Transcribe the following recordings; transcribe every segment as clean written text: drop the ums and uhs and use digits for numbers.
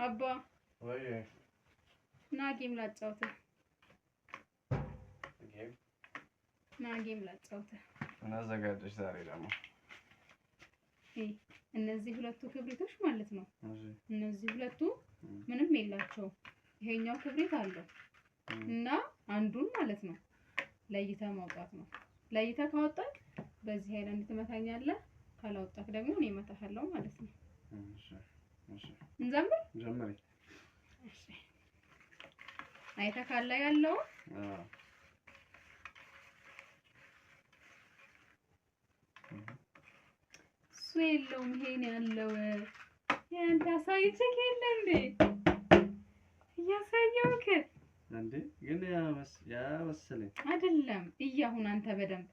አባ ወይ ናጌም ላጫውተ ናጌም ላጫውተ እና ዘጋጀሽ ዛሬ ደግሞ እነዚህ ሁለቱ ክብሪቶች ማለት ነው። እነዚህ ሁለቱ ምንም የላቸው። ይሄኛው ክብሪት አለው እና አንዱን ማለት ነው ለይታ ማውጣት ነው። ለይታ ካወጣክ በዚህ አይነት ትመታኛለህ፣ ካላወጣክ ደግሞ እኔ እመታሃለሁ ማለት ነው። እሺ እንጀምር። ጀምሪ። እሺ አይተህ ካለ ያለው የለውም ይሄን ያለው ያንተ ሳይችክ የለ እንዴ ያሳየውክ እንዴ ግን ያ መሰለኝ አይደለም። እያሁን አንተ በደንብ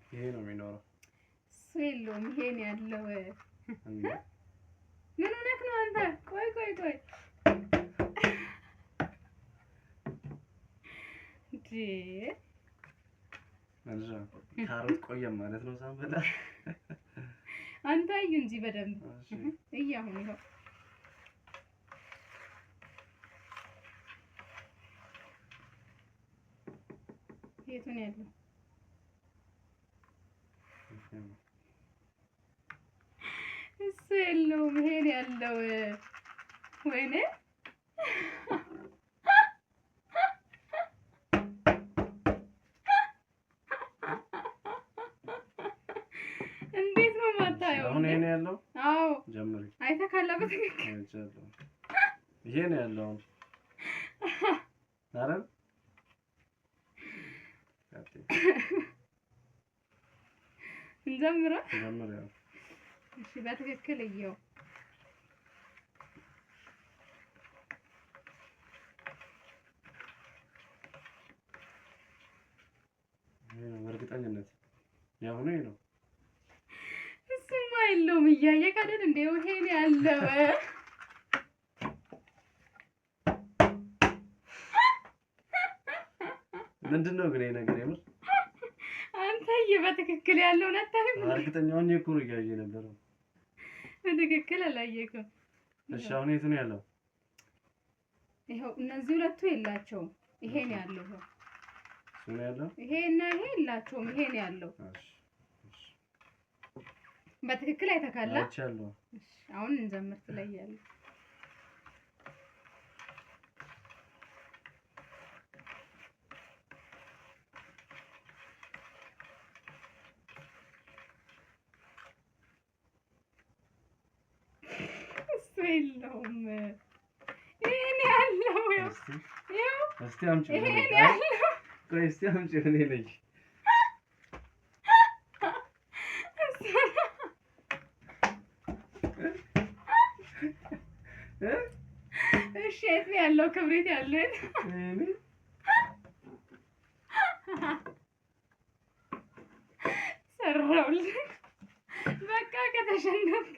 ይሄ ነው የሚኖረው የለውም ይሄን ያለው እንዴ ምን ሆነክ ነው አንተ? ቆይ አንዛ ካሮት ቆየ ማለት ነው ሳንበላ አንተ አዩ እንጂ በደንብ እያሁን ይኸው የቱን ያለው እሱ የለውም ይሄን ያለው ወይኔ አሁን ይሄን ያለው አዎ ጀምሪ። አይተህ ካለበት ትክክል ይሄ ነው ያለው አረ እንጀምራ ጀምሪ። እሺ በትክክል እየው እርግጠኝነት ያው ነው የለውም እያየህ አይደል እንዴ ይሄን ያለው ምንድነው ግን ይሄ ነገር የምር አንተ በትክክል ያለው ነታህ እርግጠኛው ነኝ እኮ ነው እያየህ ነበር በትክክል አላየከም እሺ አሁን የቱ ነው ያለው ይሄው እነዚህ ሁለቱ የላቸውም ይሄን ያለው እሱ ነው ያለው ይሄና ይሄ የላቸውም ይሄን ያለው በትክክል አይተካላ አይቻለሁ እሺ አሁን እንጀምር ትለያለህ የለውም ይሄን ያለው እስቲ አምጪ ይሄን ያለው ቆይ እስቲ አምጪ እኔ ልጅ እሺ የት ነው ያለው ክብሪት ያለው ሰራውልህ በቃ ከተሸነፍክ